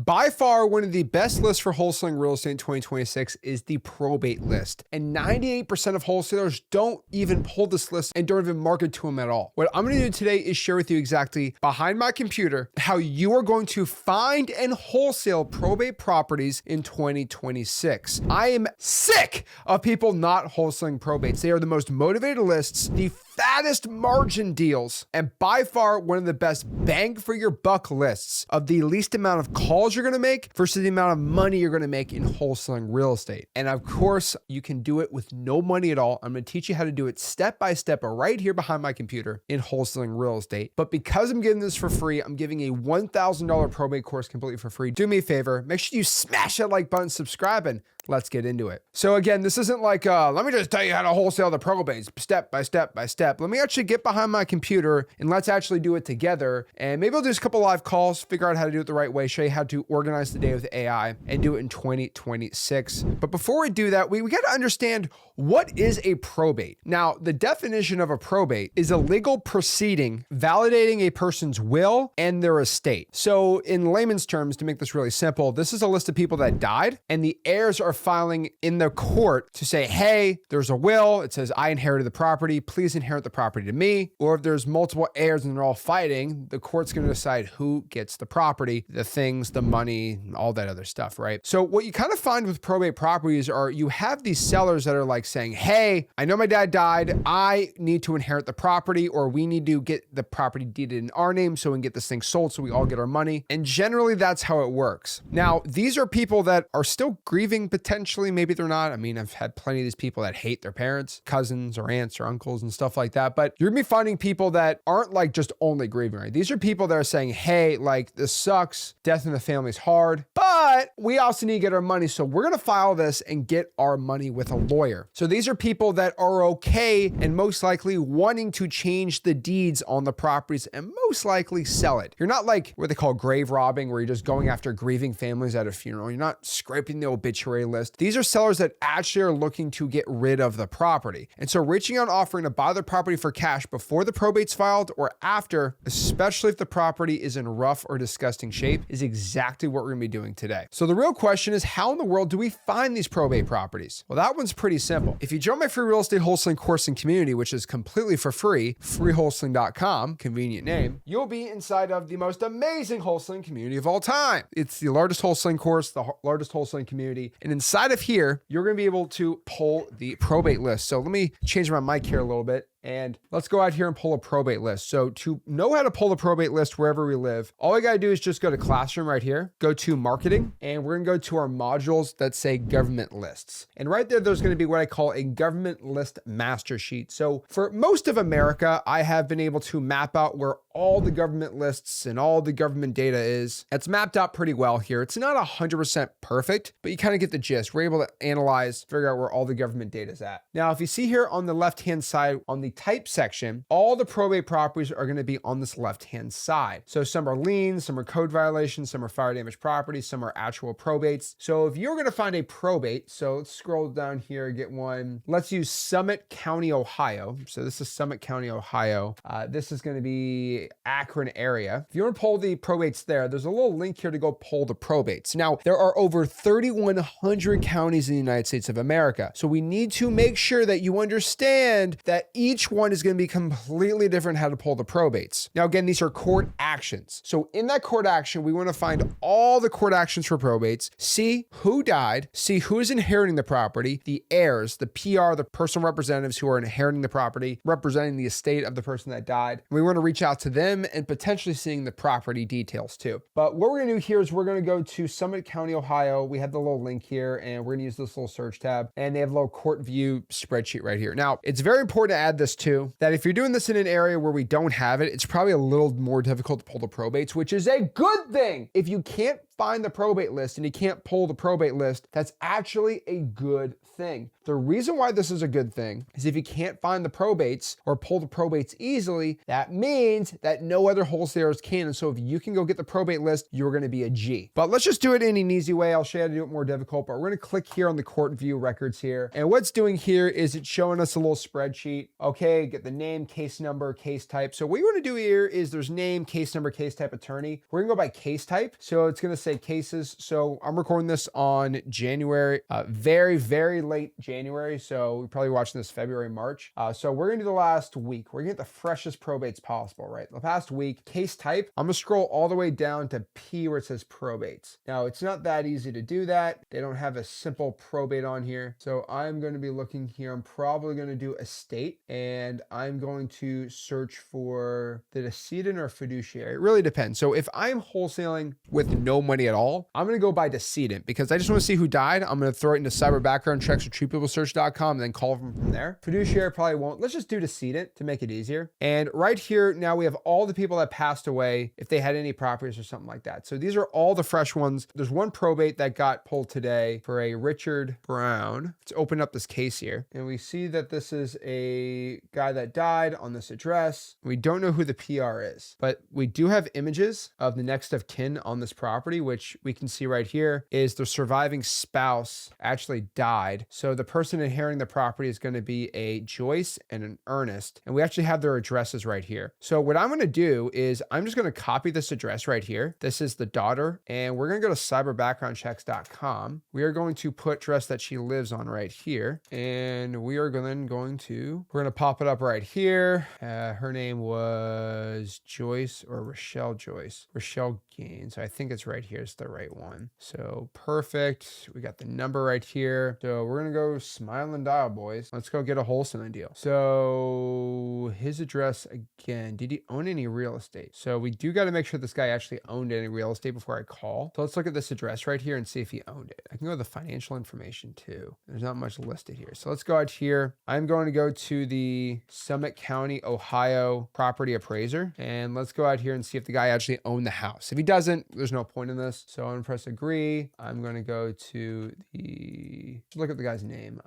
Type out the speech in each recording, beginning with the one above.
By far, one of the best lists for wholesaling real estate in 2026 is the probate list. And 98% of wholesalers don't even pull this list and don't even market to them at all. What I'm going to do today is share with you exactly behind my computer how you are going to find and wholesale probate properties in 2026. I am sick of people not wholesaling probates. They are the most motivated lists, the fattest margin deals, and by far one of the best bang for your buck lists of the least amount of calls you're going to make versus the amount of money you're going to make in wholesaling real estate. And of course, you can do it with no money at all. I'm going to teach you how to do it step by step right here behind my computer in wholesaling real estate. But because I'm giving this for free, I'm giving a $1,000 probate course completely for free. Do me a favor, make sure you smash that like button, subscribe, and let's get into it. So again, this isn't like, let me just tell you how to wholesale the probates step by step by step. Let me actually get behind my computer and let's actually do it together. And maybe I'll do a couple live calls, figure out how to do it the right way, show you how to organize the day with AI and do it in 2026. But before we do that, we got to understand what is a probate. Now, the definition of a probate is a legal proceeding validating a person's will and their estate. So in layman's terms, to make this really simple, this is a list of people that died and the heirs are filing in the court to say, hey, there's a will. It says, I inherited the property. Please inherit the property to me. Or if there's multiple heirs and they're all fighting, the court's going to decide who gets the property, the things, the money, all that other stuff, right? So what you kind of find with probate properties are you have these sellers that are like saying, hey, I know my dad died. I need to inherit the property, or we need to get the property deeded in our name so we can get this thing sold so we all get our money. And generally that's how it works. Now, these are people that are still grieving potentially, maybe they're not. I mean, I've had plenty of these people that hate their parents, cousins or aunts or uncles and stuff like that. But you're gonna be finding people that aren't like just only grieving, right? These are people that are saying, hey, like this sucks. Death in the family is hard, but we also need to get our money. So we're gonna file this and get our money with a lawyer. So these are people that are okay and most likely wanting to change the deeds on the properties and most likely sell it. You're not like what they call grave robbing, where you're just going after grieving families at a funeral. You're not scraping the obituary list. These are sellers that actually are looking to get rid of the property. And so reaching out and offering to buy the property for cash before the probate's filed or after, especially if the property is in rough or disgusting shape, is exactly what we're gonna be doing today. So the real question is, how in the world do we find these probate properties? Well, that one's pretty simple. If you join my free real estate wholesaling course and community, which is completely for free, freewholesaling.com, convenient name, you'll be inside of the most amazing wholesaling community of all time. It's the largest wholesaling course, the largest wholesaling community. And inside of here, you're going to be able to pull the probate list. So let me change my mic here a little bit. And let's go out here and pull a probate list. So to know how to pull a probate list wherever we live, all we got to do is just go to Classroom right here, go to Marketing, and we're going to go to our modules that say Government Lists. And right there, there's going to be what I call a Government List Master Sheet. So for most of America, I have been able to map out where all the government lists and all the government data is. It's mapped out pretty well here. It's not 100% perfect, but you kind of get the gist. We're able to analyze, figure out where all the government data is at. Now, if you see here on the left-hand side, on the type section, all the probate properties are going to be on this left-hand side. So some are liens, some are code violations, some are fire damage properties, some are actual probates. So if you're going to find a probate, so let's scroll down here, get one. Let's use Summit County, Ohio. So this is Summit County, Ohio. This is going to be Akron area. If you want to pull the probates there's a little link here to go pull the probates. Now, there are over 3,100 counties in the United States of America. So we need to make sure that you understand that each one is going to be completely different how to pull the probates. Now, again, these are court actions. So in that court action, we want to find all the court actions for probates, see who died, see who is inheriting the property, the heirs, the PR, the personal representatives who are inheriting the property, representing the estate of the person that died. We want to reach out to them and potentially seeing the property details too. But what we're going to do here is we're going to go to Summit County, Ohio. We have the little link here and we're going to use this little search tab, and they have a little court view spreadsheet right here. Now, it's very important to add this too, that if you're doing this in an area where we don't have it, it's probably a little more difficult to pull the probates, which is a good thing. If you can't find the probate list and you can't pull the probate list, that's actually a good thing. The reason why this is a good thing is if you can't find the probates or pull the probates easily, that means that no other wholesalers can. And so if you can go get the probate list, you're going to be a G. But let's just do it in an easy way. I'll show you how to do it more difficult, but we're going to click here on the court view records here. And what's doing here is it's showing us a little spreadsheet. Okay. okay, get the name, case number, case type. So what you want to do here is there's name, case number, case type, attorney. We're gonna go by case type. So it's gonna say cases. So I'm recording this on January, very, very late January. So we're probably watching this February, March. So we're gonna do the last week. We're gonna get the freshest probates possible, right? The past week, case type, I'm gonna scroll all the way down to P where it says probates. Now it's not that easy to do that. They don't have a simple probate on here. So I'm going to be looking here. I'm probably going to do estate, and I'm going to search for the decedent or fiduciary. It really depends. So if I'm wholesaling with no money at all, I'm going to go by decedent because I just want to see who died. I'm going to throw it into cyber background checks or treatpeoplesearch.com and then call them from there. Fiduciary probably won't. Let's just do decedent to make it easier. And right here, now we have all the people that passed away if they had any properties or something like that. So these are all the fresh ones. There's one probate that got pulled today for a Richard Brown. Let's open up this case here. And we see that this is a guy that died on this address. We don't know who the PR is, but we do have images of the next of kin on this property, which we can see right here is the surviving spouse actually died. So the person inheriting the property is going to be a Joyce and an Ernest. And we actually have their addresses right here. So what I'm going to do is I'm just going to copy this address right here. This is the daughter, and we're going to go to cyberbackgroundchecks.com. We are going to put address that she lives on right here. And we are then going to, we're going to pop it up right here. Her name was Joyce or Rochelle Joyce, Rochelle Gaines. I think it's right here. It's the right one. So perfect. We got the number right here. So we're going to go smile and dial, boys. Let's go get a wholesaling deal. So his address again, did he own any real estate? So we do got to make sure this guy actually owned any real estate before I call. So let's look at this address right here and see if he owned it. I can go to the financial information too. There's not much listed here. So let's go out here. I'm going to go to the Summit County, Ohio property appraiser. And let's go out here and see if the guy actually owned the house. If he doesn't, there's no point in this. So I'm going to press agree. I'm going to go to the, look at the guy's name.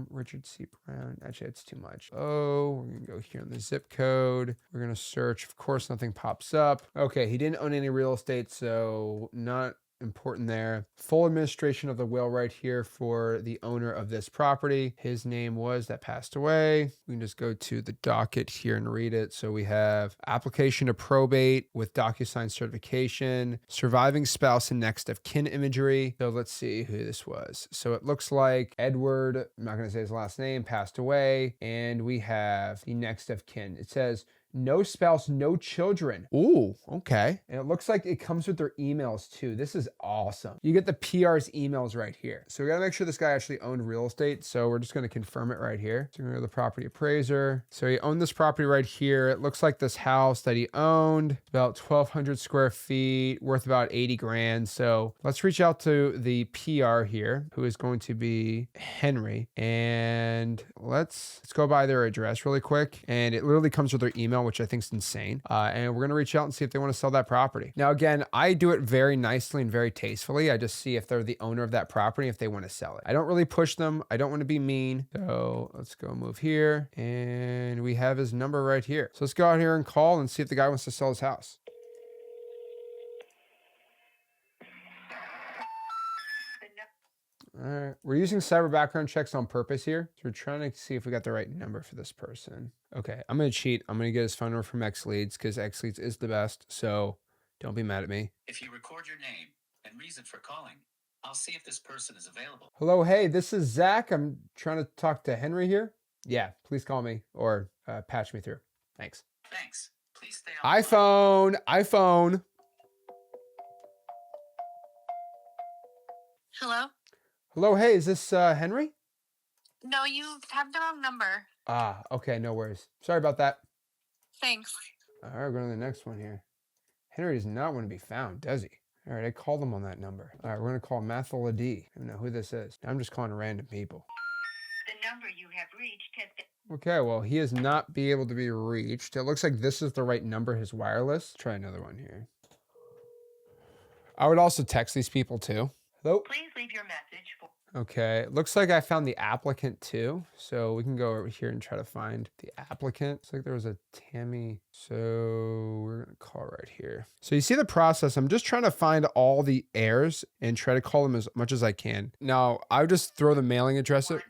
Richard C. Brown. Actually, it's too much. Oh, we're going to go here on the zip code. We're going to search. Of course, nothing pops up. Okay. He didn't own any real estate, so not important there. Full administration of the will right here for the owner of this property. His name was that passed away. We can just go to the docket here and read it. So we have application to probate with DocuSign certification, surviving spouse and next of kin imagery. So let's see who this was. So it looks like Edward, I'm not going to say his last name, passed away. And we have the next of kin. It says no spouse, no children. Ooh, okay. And it looks like it comes with their emails too. This is awesome. You get the PR's emails right here. So we got to make sure this guy actually owned real estate. So we're just going to confirm it right here. So we're going to go to the property appraiser. So he owned this property right here. It looks like this house that he owned, about 1,200 square feet, worth about 80 grand. So let's reach out to the PR here, who is going to be Henry. And let's go by their address really quick. And it literally comes with their email, which I think is insane. And we're going to reach out and see if they want to sell that property. Now, again, I do it very nicely and very tastefully. I just see if they're the owner of that property, if they want to sell it. I don't really push them. I don't want to be mean. So let's go move here. And we have his number right here. So let's go out here and call and see if the guy wants to sell his house. All right. We're using cyber background checks on purpose here. So we're trying to see if we got the right number for this person. Okay. I'm going to cheat. I'm going to get his phone number from XLeads because XLeads is the best. So don't be mad at me. If you record your name and reason for calling, I'll see if this person is available. Hello. Hey, this is Zach. I'm trying to talk to Henry here. Yeah. Please call me or patch me through. Thanks. Thanks. Please stay on. iPhone. Hello? Hello. Hey, is this Henry? No, you have the wrong number. Ah, okay. No worries. Sorry about that. Thanks. All right, we're going to the next one here. Henry does not want to be found, does he? All right, I called him on that number. All right, we're going to call Mathila D. I don't know who this is. I'm just calling random people. The number you have reached has been... Okay, well, he is not be able to be reached. It looks like this is the right number, his wireless. Try another one here. I would also text these people too. Hello? Please leave your message for... Okay, it looks like I found the applicant too. So we can go over here and try to find the applicant. It's like there was a Tammy. So we're going to call right here. So you see the process. I'm just trying to find all the heirs and try to call them as much as I can. Now, I would just throw the mailing address. 444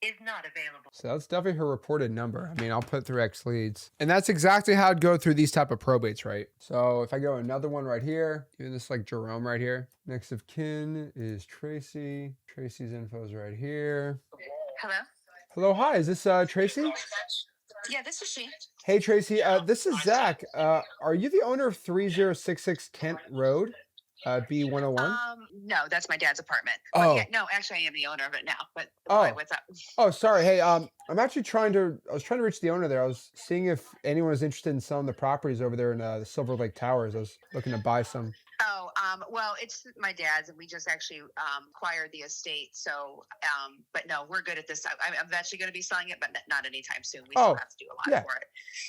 is not available. So that's definitely her reported number. I mean, I'll put through X leads. And that's exactly how I'd go through these type of probates, right? So if I go another one right here, even this like Jerome right here. Next of kin is Tracy. Tracy's info is right here. Hello? Hello, hi, is this Tracy? Yeah, this is she. Hey Tracy, this is Zach. Are you the owner of 3066 Kent Road, B101? No, that's my dad's apartment. Oh. But yeah, no, actually, I am the owner of it now. But Oh. what's up? Oh, sorry. Hey, I'm actually I was trying to reach the owner there. I was seeing if anyone was interested in selling the properties over there in the Silver Lake Towers. I was looking to buy some. Oh, well, it's my dad's, and we just actually acquired the estate. So, but no, we're good at this. I'm eventually going to be selling it, but not anytime soon. We still have to do a lot for it.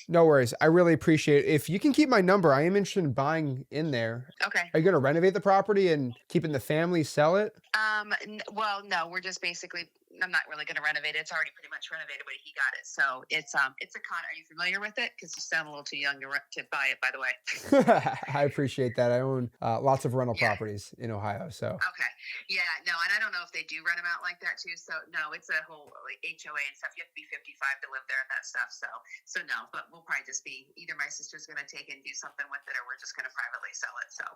No worries. I really appreciate it. If you can keep my number, I am interested in buying in there. Okay. Are you going to renovate the property and keep it in the family, sell it? Well, no, we're just basically. I'm not really going to renovate it. It's already pretty much renovated when he got it. So it's a con. Are you familiar with it? Because you sound a little too young to buy it, by the way. I appreciate that. I own lots of rental properties in Ohio. So okay, yeah, no, and I don't know if they do rent them out like that too. So no, it's a whole like HOA and stuff. You have to be 55 to live there and that stuff. So no, but we'll probably just be either my sister's going to take it and do something with it, or we're just going to privately sell it. So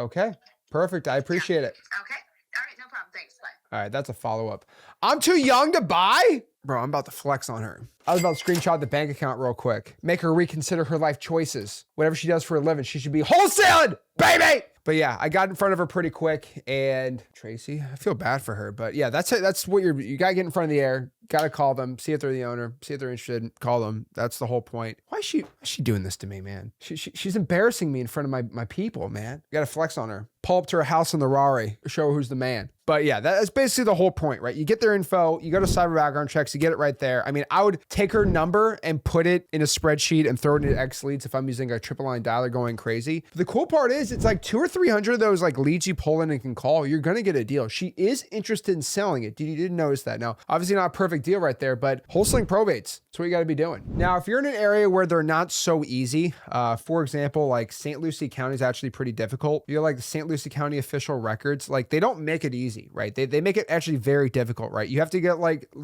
okay, perfect. I appreciate it. Okay. All right, no problem. Thanks. Bye. All right, that's a follow-up. I'm too young to buy? Bro, I'm about to flex on her. I was about to screenshot the bank account real quick. Make her reconsider her life choices. Whatever she does for a living, she should be wholesaling, baby! But yeah, I got in front of her pretty quick. And Tracy, I feel bad for her. But yeah, that's it. That's what you got to get in front of the air. Got to call them, see if they're the owner, see if they're interested, call them. That's the whole point. Why is she doing this to me, man? She's embarrassing me in front of my people, man. Got to flex on her. Pull up to her house in the Rari, show her who's the man. But yeah, that's basically the whole point, right? You get their info, you go to cyber background checks, you get it right there. I mean, I would take her number and put it in a spreadsheet and throw it into X leads if I'm using a triple line dialer going crazy. But the cool part is it's like 200 or 300 of those like leads you pull in and can call, you're going to get a deal. She is interested in selling it. You didn't notice that. Now, obviously not a perfect deal right there, but wholesaling probates, that's what you got to be doing. Now, if you're in an area where they're not so easy, for example, like St. Lucie County is actually pretty difficult. You're like the St. Lucie County official records, like they don't make it easy, right? They make it actually very difficult, right? You have to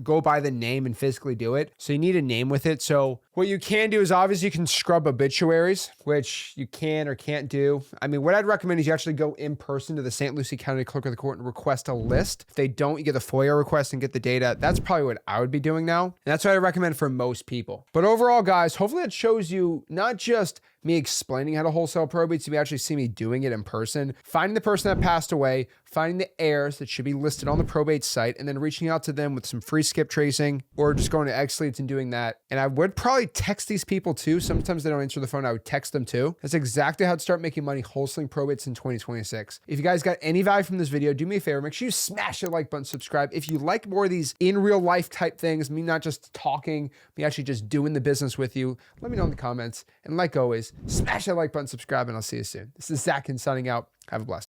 go by the name and physically do it. So you need a name with it. So what you can do is obviously you can scrub obituaries, which you can or can't do. I mean, what I'd recommend is you actually go in person to the St. Lucie County Clerk of the Court and request a list. If they don't, you get the FOIA request and get the data. That's probably what I would be doing now. And that's what I recommend for most people. But overall, guys, hopefully that shows you not just me explaining how to wholesale probates, you actually see me doing it in person, finding the person that passed away, finding the heirs that should be listed on the probate site, and then reaching out to them with some free skip tracing or just going to X leads and doing that. And I would probably text these people too. Sometimes they don't answer the phone. I would text them too. That's exactly how to start making money wholesaling probates in 2026. If you guys got any value from this video, do me a favor, make sure you smash the like button, subscribe. If you like more of these in real life type things, me not just talking, me actually just doing the business with you, let me know in the comments. And like always, smash that like button, subscribe, and I'll see you soon. This is Zach signing out. Have a blessed